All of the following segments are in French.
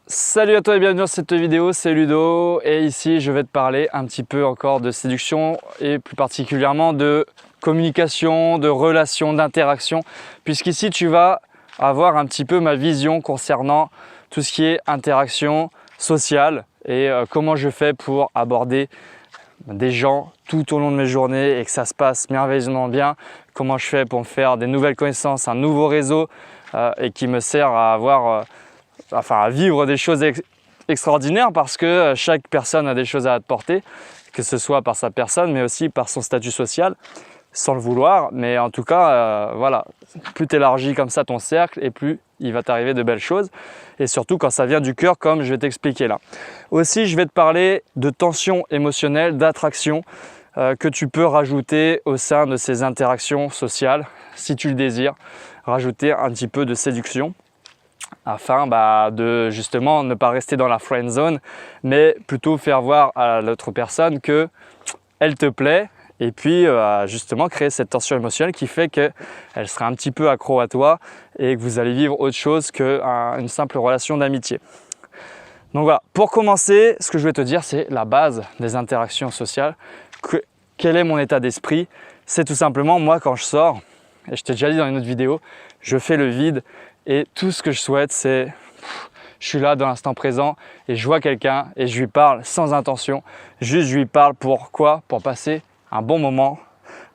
Salut à toi et bienvenue dans cette vidéo, c'est Ludo et ici je vais te parler un petit peu encore de séduction et plus particulièrement de communication, de relations, d'interaction, puisqu'ici tu vas avoir un petit peu ma vision concernant tout ce qui est interaction sociale et comment je fais pour aborder des gens tout au long de mes journées et que ça se passe merveilleusement bien, comment je fais pour me faire des nouvelles connaissances, un nouveau réseau et qui me sert à avoir à vivre des choses extraordinaires parce que chaque personne a des choses à apporter, que ce soit par sa personne mais aussi par son statut social, sans le vouloir. Mais en tout cas, voilà, plus tu élargis comme ça ton cercle et plus il va t'arriver de belles choses. Et surtout quand ça vient du cœur comme je vais t'expliquer là. Aussi, je vais te parler de tension émotionnelle, d'attraction que tu peux rajouter au sein de ces interactions sociales si tu le désires. Rajouter un petit peu de séduction, afin de justement ne pas rester dans la friend zone, mais plutôt faire voir à l'autre personne qu'elle te plaît et puis justement créer cette tension émotionnelle qui fait qu'elle sera un petit peu accro à toi et que vous allez vivre autre chose qu'une simple relation d'amitié. Donc voilà, pour commencer, ce que je vais te dire, c'est la base des interactions sociales. Quel est mon état d'esprit? C'est tout simplement moi quand je sors, et je t'ai déjà dit dans une autre vidéo, je fais le vide. Et tout ce que je souhaite, c'est je suis là dans l'instant présent et je vois quelqu'un et je lui parle sans intention. Juste, je lui parle pour quoi? Pour passer un bon moment,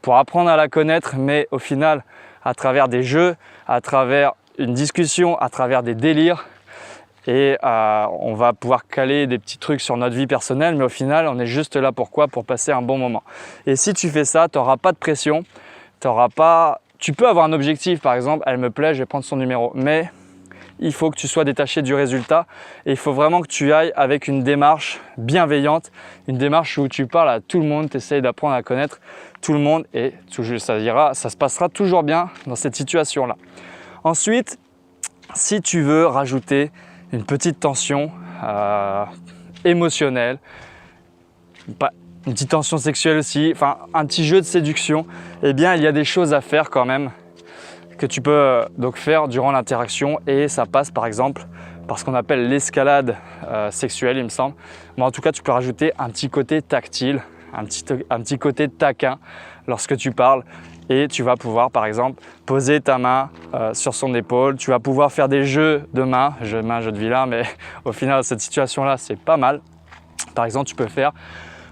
pour apprendre à la connaître, mais au final, à travers des jeux, à travers une discussion, à travers des délires. Et on va pouvoir caler des petits trucs sur notre vie personnelle, mais au final, on est juste là pour quoi? Pour passer un bon moment. Et si tu fais ça, tu n'auras pas de pression, tu n'auras pas... Tu peux avoir un objectif, par exemple, elle me plaît, je vais prendre son numéro, mais il faut que tu sois détaché du résultat et il faut vraiment que tu ailles avec une démarche bienveillante, une démarche où tu parles à tout le monde, tu essayes d'apprendre à connaître tout le monde et ça se passera toujours bien dans cette situation-là. Ensuite, si tu veux rajouter une petite tension émotionnelle, une petite tension sexuelle aussi, enfin un petit jeu de séduction, eh bien il y a des choses à faire quand même que tu peux donc faire durant l'interaction et ça passe par exemple par ce qu'on appelle l'escalade sexuelle il me semble. Mais en tout cas tu peux rajouter un petit côté tactile, un petit côté taquin lorsque tu parles et tu vas pouvoir par exemple poser ta main sur son épaule, tu vas pouvoir faire des jeux de main, jeu de vilain, mais au final cette situation là c'est pas mal. Par exemple tu peux faire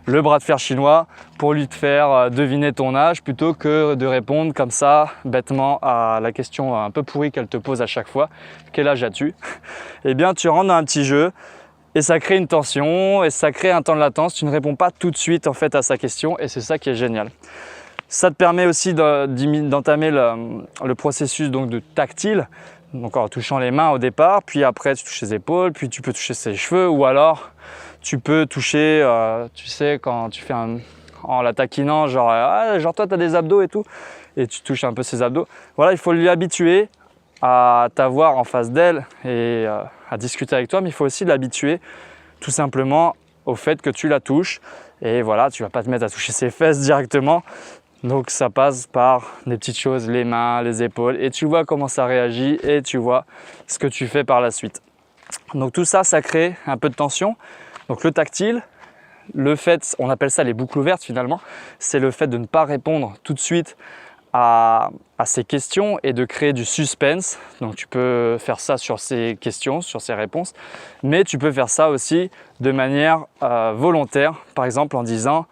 le bras de fer chinois pour lui faire deviner ton âge plutôt que de répondre comme ça bêtement à la question un peu pourrie qu'elle te pose à chaque fois. Quel âge as-tu? Eh bien tu rentres dans un petit jeu et ça crée une tension et ça crée un temps de latence. Tu ne réponds pas tout de suite en fait à sa question et c'est ça qui est génial. Ça te permet aussi d'entamer le processus donc de tactile, donc en touchant les mains au départ, puis après tu touches ses épaules, puis tu peux toucher ses cheveux ou alors tu peux toucher, tu sais, quand tu fais en la taquinant, genre toi tu as des abdos et tout, et tu touches un peu ses abdos. Voilà, il faut lui habituer à t'avoir en face d'elle et à discuter avec toi, mais il faut aussi l'habituer tout simplement au fait que tu la touches. Et voilà, tu vas pas te mettre à toucher ses fesses directement. Donc ça passe par des petites choses, les mains, les épaules, et tu vois comment ça réagit et tu vois ce que tu fais par la suite. Donc tout ça, ça crée un peu de tension. Donc le tactile, le fait, on appelle ça les boucles ouvertes finalement, c'est le fait de ne pas répondre tout de suite à ces questions et de créer du suspense. Donc tu peux faire ça sur ces questions, sur ces réponses, mais tu peux faire ça aussi de manière volontaire, par exemple en disant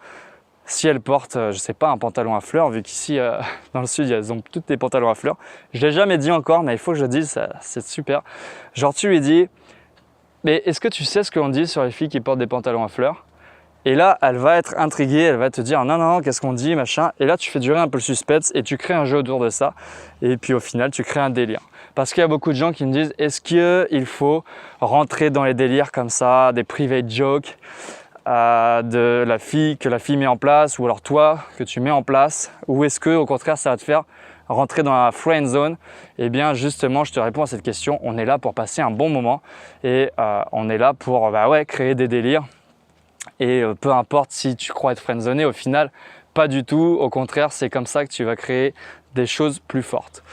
si elle porte, je sais pas, un pantalon à fleurs, vu qu'ici dans le sud, elles ont toutes des pantalons à fleurs. Je l'ai jamais dit encore, mais il faut que je le dise, c'est super. Genre tu lui dis, mais est-ce que tu sais ce qu'on dit sur les filles qui portent des pantalons à fleurs? Et là, elle va être intriguée, elle va te dire non, non, qu'est-ce qu'on dit, machin. Et là, tu fais durer un peu le suspense et tu crées un jeu autour de ça. Et puis au final, tu crées un délire. Parce qu'il y a beaucoup de gens qui me disent, est-ce qu'il faut rentrer dans les délires comme ça, des private jokes de la fille, que la fille met en place, ou alors toi, que tu mets en place, ou est-ce que au contraire, ça va te faire rentrer dans la friend zone? Eh bien justement, je te réponds à cette question. On est là pour passer un bon moment et on est là pour créer des délires. Et peu importe si tu crois être friendzoné, au final, pas du tout. Au contraire, c'est comme ça que tu vas créer des choses plus fortes.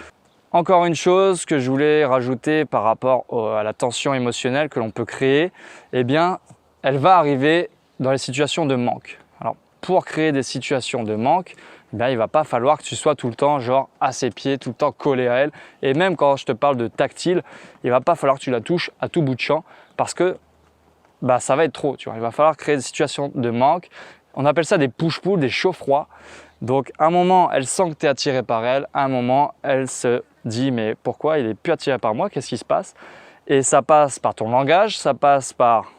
Encore une chose que je voulais rajouter par rapport à la tension émotionnelle que l'on peut créer, eh bien, elle va arriver dans les situations de manque. Alors, pour créer des situations de manque, eh bien, il ne va pas falloir que tu sois tout le temps genre à ses pieds, tout le temps collé à elle. Et même quand je te parle de tactile, il ne va pas falloir que tu la touches à tout bout de champ parce que bah, ça va être trop. Tu vois. Il va falloir créer des situations de manque. On appelle ça des push-pull, des chauds-froids. Donc, à un moment, elle sent que tu es attiré par elle. À un moment, elle se dit mais pourquoi il est plus attiré par moi, qu'est-ce qui se passe? Et ça passe par ton langage, ça passe par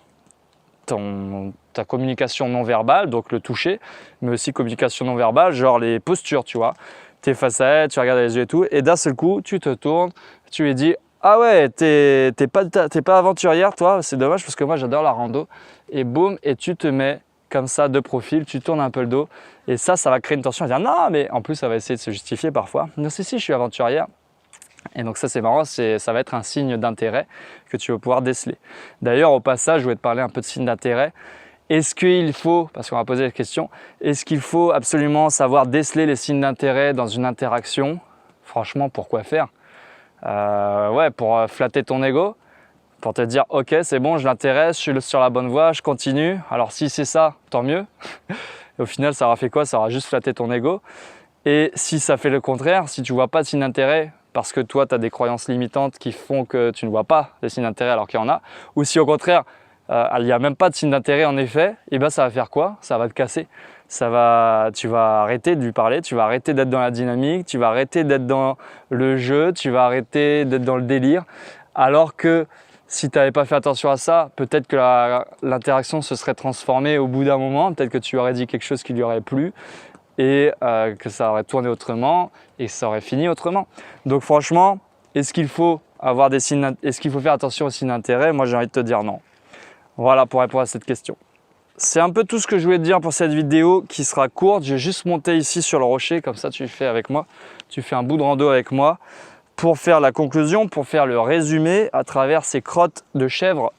ta communication non verbale, donc le toucher, mais aussi communication non verbale, genre les postures, tu vois. Tu es face à elle, tu regardes les yeux et tout, et d'un seul coup, tu te tournes, tu lui dis ah ouais, t'es pas aventurière toi, c'est dommage parce que moi j'adore la rando, et boum, et tu te mets comme ça de profil, tu tournes un peu le dos, et ça va créer une tension, dire non, mais en plus ça va essayer de se justifier parfois, non si je suis aventurière. Et donc ça c'est marrant, ça va être un signe d'intérêt que tu vas pouvoir déceler. D'ailleurs au passage, je voulais te parler un peu de signe d'intérêt. Est-ce qu'il faut, parce qu'on va poser la question, est-ce qu'il faut absolument savoir déceler les signes d'intérêt dans une interaction? Franchement, pourquoi faire? Ouais, pour flatter ton ego, pour te dire ok c'est bon, je l'intéresse, je suis sur la bonne voie, je continue. Alors si c'est ça, tant mieux. Et au final ça aura fait quoi? Ça aura juste flatté ton ego. Et si ça fait le contraire, si tu ne vois pas de signe d'intérêt, parce que toi, tu as des croyances limitantes qui font que tu ne vois pas des signes d'intérêt alors qu'il y en a, ou si au contraire, il n'y a même pas de signe d'intérêt en effet, et ben ça va faire quoi? Ça va te casser. Tu vas arrêter de lui parler, tu vas arrêter d'être dans la dynamique, tu vas arrêter d'être dans le jeu, tu vas arrêter d'être dans le délire, alors que si tu n'avais pas fait attention à ça, peut-être que l'interaction se serait transformée au bout d'un moment, peut-être que tu aurais dit quelque chose qui lui aurait plu, et que ça aurait tourné autrement et ça aurait fini autrement. Donc franchement, est-ce qu'il faut faire attention aux signes d'intérêt? Moi j'ai envie de te dire non. Voilà pour répondre à cette question. C'est un peu tout ce que je voulais te dire pour cette vidéo qui sera courte. J'ai juste monté ici sur le rocher, comme ça tu fais avec moi. Tu fais un bout de rando avec moi pour faire la conclusion, pour faire le résumé à travers ces crottes de chèvre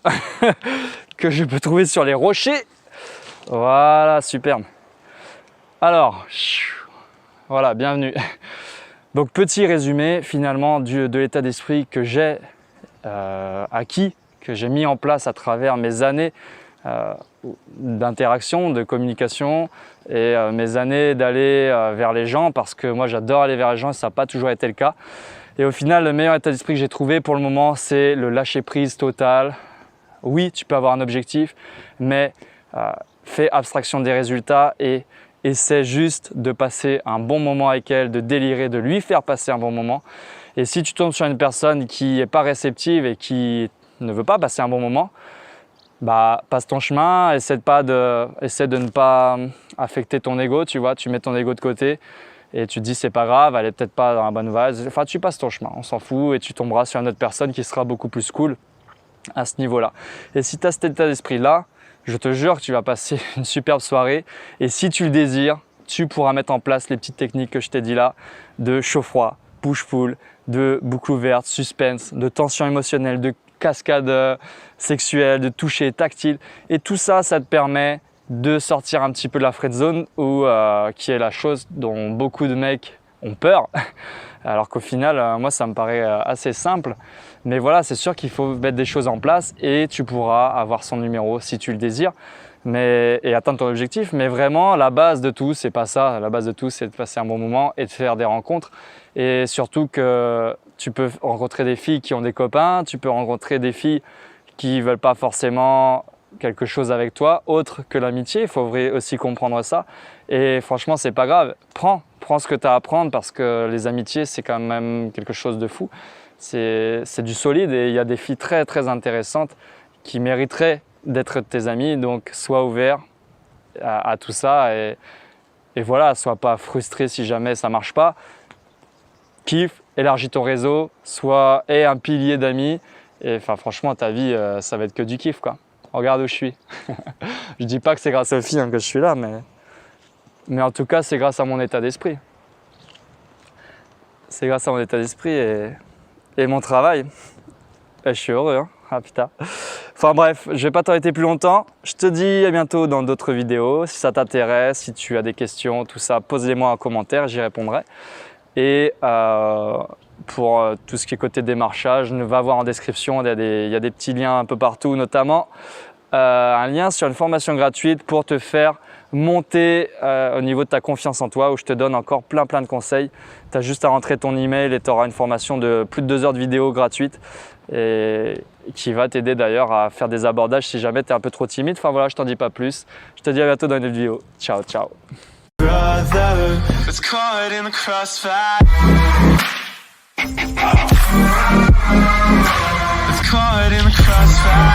que je peux trouver sur les rochers. Voilà, superbe. Alors, voilà, bienvenue. Donc, petit résumé finalement de l'état d'esprit que j'ai acquis, que j'ai mis en place à travers mes années d'interaction, de communication et mes années d'aller vers les gens parce que moi j'adore aller vers les gens et ça n'a pas toujours été le cas. Et au final, le meilleur état d'esprit que j'ai trouvé pour le moment, c'est le lâcher prise total. Oui, tu peux avoir un objectif, mais fais abstraction des résultats et essaie juste de passer un bon moment avec elle, de délirer, de lui faire passer un bon moment. Et si tu tombes sur une personne qui n'est pas réceptive et qui ne veut pas passer un bon moment, bah, passe ton chemin, essaie de ne pas affecter ton ego, tu vois, tu mets ton ego de côté et tu te dis c'est pas grave, elle est peut-être pas dans la bonne vibe. Enfin, tu passes ton chemin, on s'en fout et tu tomberas sur une autre personne qui sera beaucoup plus cool à ce niveau-là. Et si tu as cet état d'esprit-là, je te jure que tu vas passer une superbe soirée et si tu le désires, tu pourras mettre en place les petites techniques que je t'ai dit là de chaud-froid, push-pull, de boucle ouverte, suspense, de tension émotionnelle, de cascade sexuelle, de toucher tactile et tout ça, ça te permet de sortir un petit peu de la friend zone qui est la chose dont beaucoup de mecs ont peur alors qu'au final, moi ça me paraît assez simple. Mais voilà, c'est sûr qu'il faut mettre des choses en place et tu pourras avoir son numéro si tu le désires et atteindre ton objectif. Mais vraiment, la base de tout, c'est pas ça. La base de tout, c'est de passer un bon moment et de faire des rencontres. Et surtout que tu peux rencontrer des filles qui ont des copains, tu peux rencontrer des filles qui ne veulent pas forcément quelque chose avec toi, autre que l'amitié. Il faut aussi comprendre ça. Et franchement, c'est pas grave. Prends ce que tu as à prendre parce que les amitiés, c'est quand même quelque chose de fou. C'est du solide et il y a des filles très très intéressantes qui mériteraient d'être tes amies. Donc, sois ouvert à tout ça et voilà, sois pas frustré si jamais ça marche pas. Kiffe, élargis ton réseau, aie un pilier d'amis et enfin franchement ta vie ça va être que du kiff quoi. Regarde où je suis. Je dis pas que c'est grâce aux filles que je suis là, mais en tout cas c'est grâce à mon état d'esprit. C'est grâce à mon état d'esprit et mon travail. Et je suis heureux, hein. Ah putain. Enfin bref, je vais pas t'arrêter plus longtemps. Je te dis à bientôt dans d'autres vidéos. Si ça t'intéresse, si tu as des questions, tout ça, pose-les-moi en commentaire, j'y répondrai. Et pour tout ce qui est côté démarchage. Va voir en description, il y a des petits liens un peu partout, notamment un lien sur une formation gratuite pour te faire monter au niveau de ta confiance en toi, où je te donne encore plein de conseils. Tu as juste à rentrer ton email et tu auras une formation de plus de 2 heures de vidéo gratuite et qui va t'aider d'ailleurs à faire des abordages si jamais tu es un peu trop timide. Enfin voilà, je t'en dis pas plus. Je te dis à bientôt dans une autre vidéo. Ciao, ciao. Brother, it's caught in the crossfire. It's caught in the crossfire.